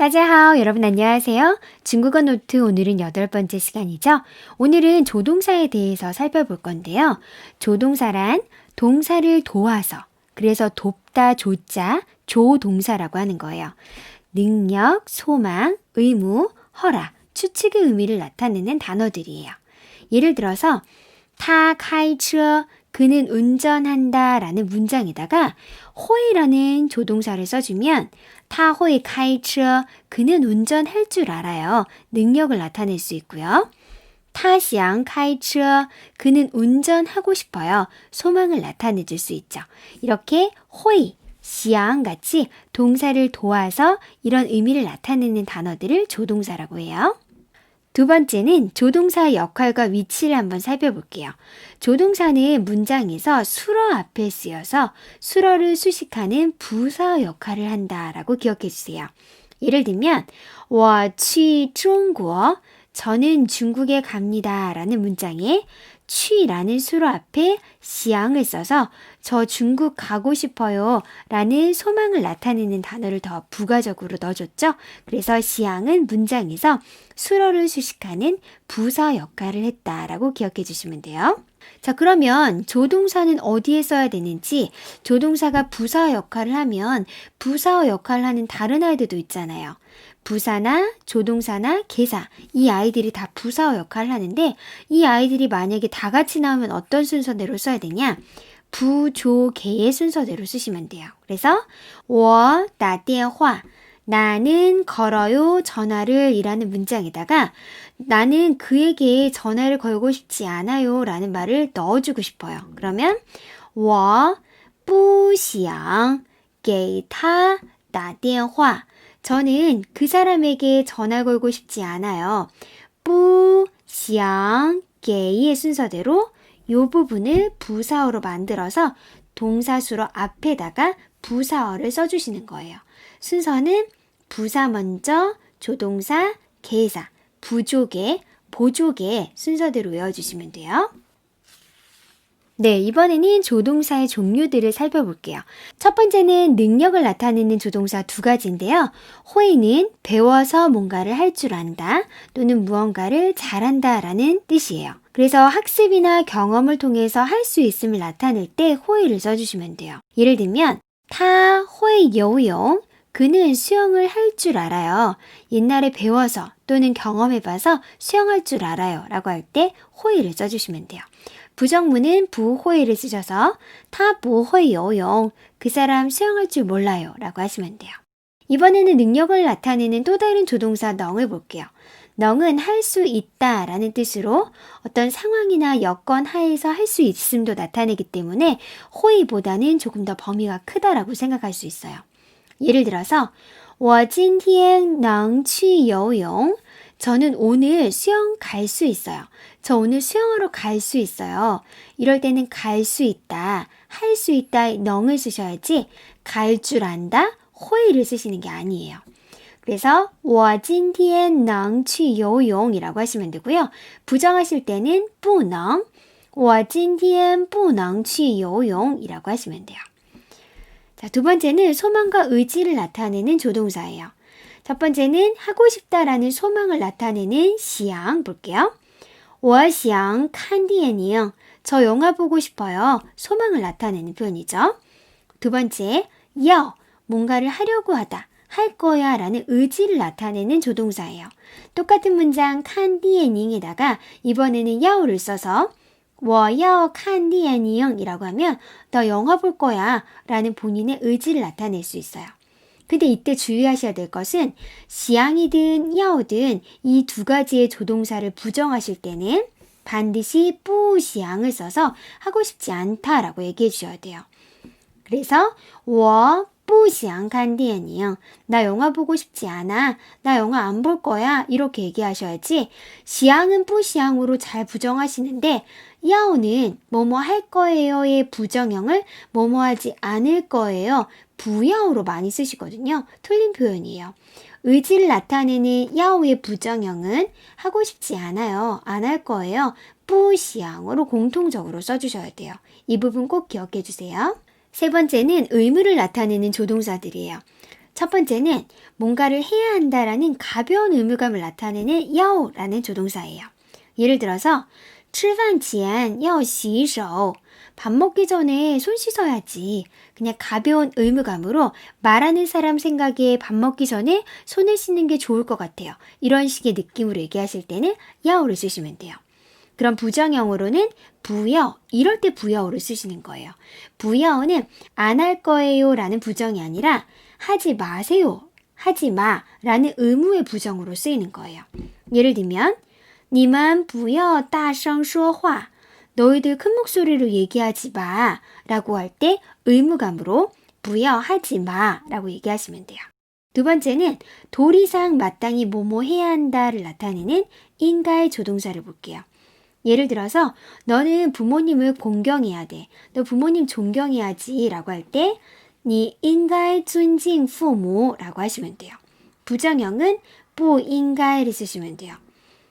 따지하오, 여러분 안녕하세요. 중국어 노트 오늘은 8번째 시간이죠. 오늘은 조동사에 대해서 살펴볼 건데요. 조동사란 동사를 도와서, 그래서 돕다 조자, 조동사라고 하는 거예요. 능력, 소망, 의무, 허락, 추측의 의미를 나타내는 단어들이에요. 예를 들어서 타 카이처, 그는 운전한다 라는 문장에다가 호이라는 조동사를 써주면 타 호이 카이처, 그는 운전할 줄 알아요. 능력을 나타낼 수 있고요. 타샹 카이처, 그는 운전하고 싶어요. 소망을 나타내 줄 수 있죠. 이렇게 호이, 샹 같이 동사를 도와서 이런 의미를 나타내는 단어들을 조동사라고 해요. 두 번째는 조동사의 역할과 위치를 한번 살펴볼게요. 조동사는 문장에서 수러 앞에 쓰여서 수러를 수식하는 부사 역할을 한다라고 기억해 주세요. 예를 들면 我去中国, 저는 중국에 갑니다 라는 문장에 취라는 수로 앞에 시앙을 써서 저 중국 가고 싶어요 라는 소망을 나타내는 단어를 더 부가적으로 넣어줬죠. 그래서 시앙은 문장에서 수로를 수식하는 부사 역할을 했다라고 기억해 주시면 돼요. 자, 그러면 조동사는 어디에 써야 되는지, 조동사가 부사 역할을 하면 부사 역할을 하는 다른 아이들도 있잖아요. 부사나 조동사나 계사, 이 아이들이 다 부사 역할을 하는데 이 아이들이 만약에 다 같이 나오면 어떤 순서대로 써야 되냐? 부조계의 순서대로 쓰시면 돼요. 그래서 我打电话, 나는 걸어요 전화를 이라는 문장에다가 나는 그에게 전화를 걸고 싶지 않아요 라는 말을 넣어주고 싶어요. 그러면 我不想给他打电话, 저는 그 사람에게 전화 걸고 싶지 않아요. 不想给의 순서대로 이 부분을 부사어로 만들어서 동사수로 앞에다가 부사어를 써주시는 거예요. 순서는 부사 먼저, 조동사, 계사, 부조계, 보조계 순서대로 외워주시면 돼요. 네, 이번에는 조동사의 종류들을 살펴볼게요. 첫 번째는 능력을 나타내는 조동사 두 가지인데요. 호의는 배워서 뭔가를 할 줄 안다 또는 무언가를 잘한다 라는 뜻이에요. 그래서 학습이나 경험을 통해서 할 수 있음을 나타낼 때 호의를 써주시면 돼요. 예를 들면 타 호의游泳, 그는 수영을 할 줄 알아요. 옛날에 배워서 또는 경험해봐서 수영할 줄 알아요 라고 할 때 호의를 써주시면 돼요. 부정문은 부호의를 쓰셔서 타 부호의游泳, 그 사람 수영할 줄 몰라요 라고 하시면 돼요. 이번에는 능력을 나타내는 또 다른 조동사 넝을 볼게요. 넝은 할 수 있다 라는 뜻으로 어떤 상황이나 여건 하에서 할 수 있음도 나타내기 때문에 호의보다는 조금 더 범위가 크다라고 생각할 수 있어요. 예를 들어서 我今天能去游泳, 저는 오늘 수영 갈 수 있어요. 저 오늘 수영하러 갈 수 있어요. 이럴 때는 갈 수 있다, 할 수 있다의 넝을 쓰셔야지 갈 줄 안다, 호의를 쓰시는 게 아니에요. 그래서 我今天能去游泳이라고 하시면 되고요. 부정하실 때는 不能, 我今天不能去游泳이라고 하시면 돼요. 자, 두 번째는 소망과 의지를 나타내는 조동사예요. 첫 번째는 하고 싶다라는 소망을 나타내는 시앙 볼게요. 我想看电影, 저 영화 보고 싶어요. 소망을 나타내는 표현이죠. 두 번째, 要, 뭔가를 하려고 하다, 할 거야 라는 의지를 나타내는 조동사예요. 똑같은 문장 看电影에다가 이번에는 要를 써서 我要看电影이라고 하면 너 영화 볼 거야 라는 본인의 의지를 나타낼 수 있어요. 근데 이때 주의하셔야 될 것은 시앙이든 야오든 이 두 가지의 조동사를 부정하실 때는 반드시 뿌시앙을 써서 하고 싶지 않다라고 얘기해 주셔야 돼요. 그래서 我不想看电影, 나 영화 보고 싶지 않아, 나 영화 안 볼 거야 이렇게 얘기하셔야지 시앙은 뿌시앙으로 잘 부정하시는데 야오는 뭐뭐 할 거예요의 부정형을 뭐뭐 하지 않을 거예요 부야오로 많이 쓰시거든요. 틀린 표현이에요. 의지를 나타내는 야오의 부정형은 하고 싶지 않아요, 안 할 거예요 뿌시앙으로 공통적으로 써주셔야 돼요. 이 부분 꼭 기억해 주세요. 세 번째는 의무를 나타내는 조동사들이에요. 첫 번째는 뭔가를 해야 한다라는 가벼운 의무감을 나타내는 야오라는 조동사예요. 예를 들어서 吃饭前要洗手. 밥 먹기 전에 손 씻어야지. 그냥 가벼운 의무감으로 말하는 사람 생각에 밥 먹기 전에 손을 씻는 게 좋을 것 같아요. 이런 식의 느낌으로 얘기하실 때는 야오를 쓰시면 돼요. 그럼 부정형으로는 부여, 이럴 때 부여어를 쓰시는 거예요. 부여어는 안 할 거예요 라는 부정이 아니라 하지 마세요, 하지 마 라는 의무의 부정으로 쓰이는 거예요. 예를 들면 你们不要大声说话. 너희들 큰 목소리로 얘기하지 마 라고 할 때 의무감으로 부여하지 마 라고 얘기하시면 돼요. 두 번째는 도리상 마땅히 뭐뭐 해야 한다를 나타내는 인가의 조동사를 볼게요. 예를 들어서 너는 부모님을 공경해야 돼. 너 부모님 존경해야지 라고 할 때 니 인가의 존징 부모 라고 하시면 돼요. 부정형은 不应该를 쓰시면 돼요.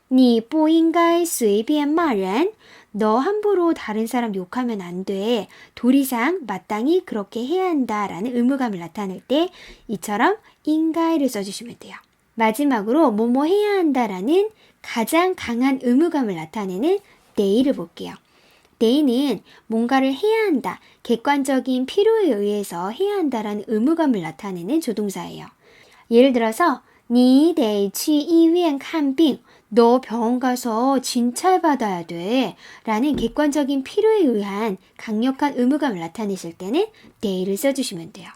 你不应该随便骂人. 너 함부로 다른 사람 욕하면 안 돼. 도리상 마땅히 그렇게 해야 한다라는 의무감을 나타낼 때 이처럼 인가를 써주시면 돼요. 마지막으로 뭐뭐 해야 한다라는 가장 강한 의무감을 나타내는 데이를 볼게요. 데이는 뭔가를 해야 한다, 객관적인 필요에 의해서 해야 한다라는 의무감을 나타내는 조동사예요. 예를 들어서 你得去医院看病. 너 병원 가서 진찰 받아야 돼 라는 객관적인 필요에 의한 강력한 의무감을 나타내실 때는 데이를 써주시면 돼요.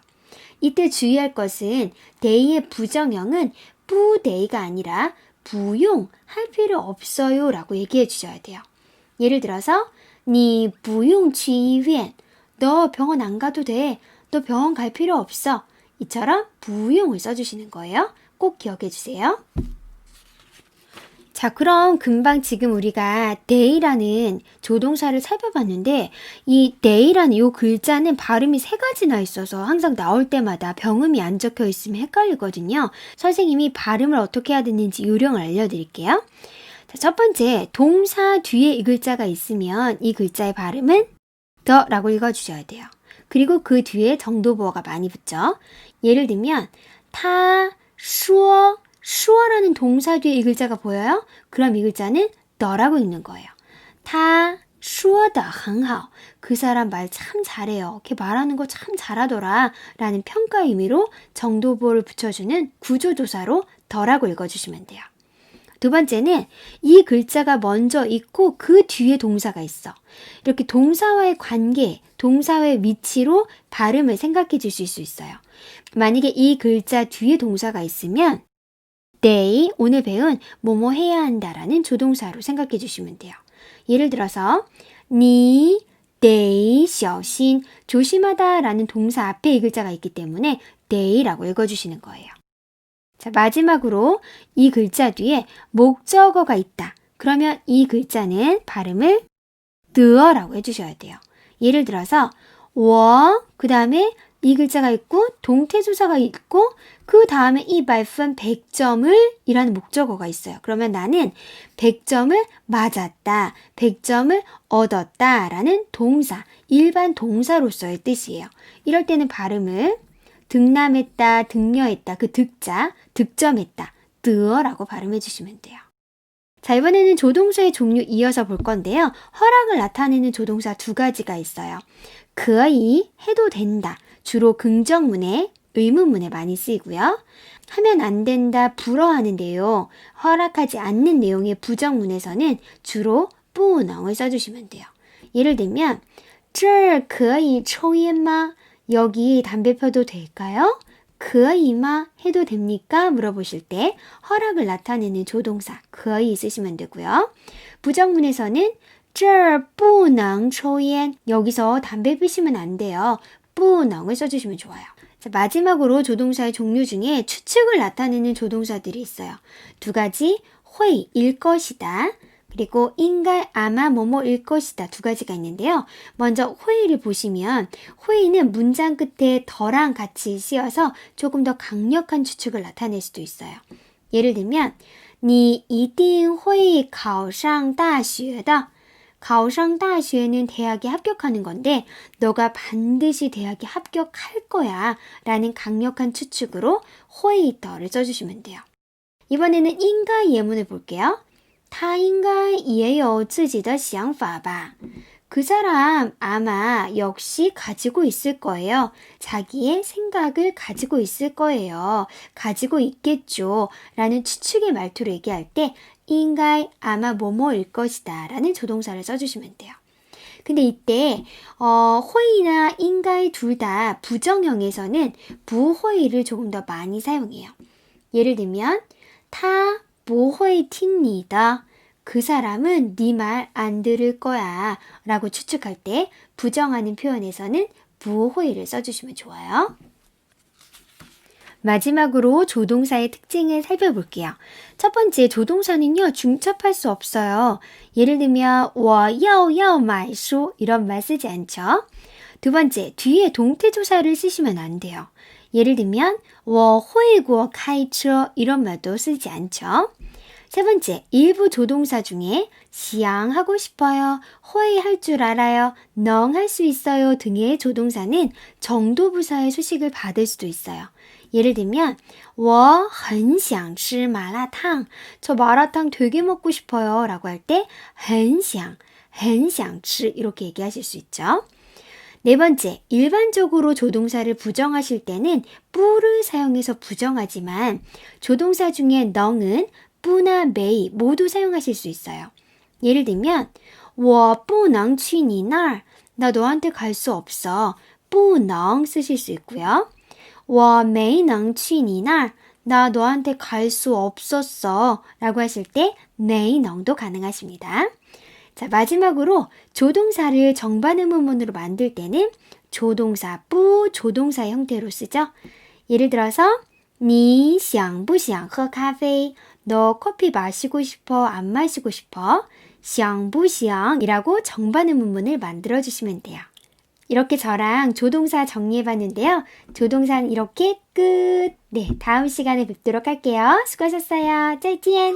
이때 주의할 것은 데이의 부정형은 부데이가 아니라 부용, 할 필요 없어요 라고 얘기해 주셔야 돼요. 예를 들어서 你不用去医院. 너 병원 안 가도 돼. 너 병원 갈 필요 없어. 이처럼 부용을 써주시는 거예요. 꼭 기억해 주세요. 자, 그럼 금방 지금 우리가 day라는 조동사를 살펴봤는데 이 day라는 이 글자는 발음이 세 가지나 있어서 항상 나올 때마다 병음이 안 적혀 있으면 헷갈리거든요. 선생님이 발음을 어떻게 해야 되는지 요령을 알려드릴게요. 자, 첫 번째, 동사 뒤에 이 글자가 있으면 이 글자의 발음은 더라고 읽어주셔야 돼요. 그리고 그 뒤에 정도보어가 많이 붙죠. 예를 들면 他说수어라는 동사 뒤에 이 글자가 보여요? 그럼 이 글자는 너라고 읽는 거예요. 他说得很好. 그 사람 말 참 잘해요. 걔 말하는 거 참 잘하더라 라는 평가 의미로 정도보어를 붙여주는 구조조사로 더라고 읽어주시면 돼요. 두 번째는 이 글자가 먼저 있고 그 뒤에 동사가 있어. 이렇게 동사와의 관계, 동사의 위치로 발음을 생각해 주실 수 있어요. 만약에 이 글자 뒤에 동사가 있으면 day, 오늘 배운 뭐뭐 해야 한다라는 조동사로 생각해 주시면 돼요. 예를 들어서 你得小心, 조심하다라는 동사 앞에 이 글자가 있기 때문에 day라고 읽어주시는 거예요. 자, 마지막으로 이 글자 뒤에 목적어가 있다. 그러면 이 글자는 발음을 드어라고 해주셔야 돼요. 예를 들어서 我, 그 다음에 이 글자가 있고 동태조사가 있고 그 다음에 이 발음 100점을 이라는 목적어가 있어요. 그러면 나는 100점을 맞았다, 100점을 얻었다 라는 동사, 일반 동사로서의 뜻이에요. 이럴 때는 발음을 득남했다, 득려했다, 그 득자, 득점했다, 드어라고 발음해 주시면 돼요. 자, 이번에는 조동사의 종류 이어서 볼 건데요. 허락을 나타내는 조동사 두 가지가 있어요. 可以, 해도 된다. 주로 긍정문에, 의문문에 많이 쓰이고요. 하면 안 된다, 불허하는데요. 허락하지 않는 내용의 부정문에서는 주로 不能을 써주시면 돼요. 예를 들면 这儿可以抽烟吗? 여기 담배 펴도 될까요? 可以吗? 해도 됩니까? 물어보실 때 허락을 나타내는 조동사 可以 쓰시면 되고요. 부정문에서는 这儿不能抽烟. 여기서 담배 피시면 안 돼요. 不能을 써주시면 좋아요. 자, 마지막으로 조동사의 종류 중에 추측을 나타내는 조동사들이 있어요. 두 가지, 会, 일 것이다. 그리고 인가, 아마, 뭐뭐일 것이다. 두 가지가 있는데요. 먼저 회의를 보시면 회의는 문장 끝에 더랑 같이 쓰여서 조금 더 강력한 추측을 나타낼 수도 있어요. 예를 들면 你一定会考上大学的.考上大学는 대학에 합격하는 건데 너가 반드시 대학에 합격할 거야 라는 강력한 추측으로 会的를 써주시면 돼요. 이번에는 인가 예문을 볼게요. 他应该也有自己的想法吧. 그 사람 아마 역시 가지고 있을 거예요. 자기의 생각을 가지고 있을 거예요. 가지고 있겠죠. 라는 추측의 말투로 얘기할 때 인가이 아마 뭐뭐일 것이다 라는 조동사를 써주시면 돼요. 근데 이때 호의나 인가이 둘 다 부정형에서는 부호의를 조금 더 많이 사용해요. 예를 들면 他不会听你的. 그 사람은 네 말 안 들을 거야 라고 추측할 때 부정하는 표현에서는 부호의를 써주시면 좋아요. 마지막으로 조동사의 특징을 살펴볼게요. 첫 번째, 조동사는요, 중첩할 수 없어요. 예를 들면 我要买书 이런 말 쓰지 않죠. 두 번째, 뒤에 동태조사를 쓰시면 안 돼요. 예를 들면 我会过开车 이런 말도 쓰지 않죠. 세 번째, 일부 조동사 중에 시양 하고 싶어요, 호의 할 줄 알아요, 능 할 수 있어요 등의 조동사는 정도부사의 수식을 받을 수도 있어요. 예를 들면 我很想吃麻辣烫. 저 마라탕 되게 먹고 싶어요 라고 할 때 很想吃 이렇게 얘기하실 수 있죠. 네 번째, 일반적으로 조동사를 부정하실 때는 뿌를 사용해서 부정하지만 조동사 중에 능은 뿌나 메이 모두 사용하실 수 있어요. 예를 들면 我不能去你那儿. 나 너한테 갈 수 없어. 不能 쓰실 수 있고요. 我没能去你那儿. 나 너한테 갈 수 없었어 라고 하실 때没能도 가능하십니다. 자, 마지막으로 조동사를 정반 의문문으로 만들 때는 조동사 뿌 조동사의 형태로 쓰죠. 예를 들어서 你想不想喝咖啡? 너 커피 마시고 싶어? 안 마시고 싶어? 想不想이라고 정반 의문문을 만들어주시면 돼요. 이렇게 저랑 조동사 정리해봤는데요. 조동사는 이렇게 끝. 네, 다음 시간에 뵙도록 할게요. 수고하셨어요. 再见.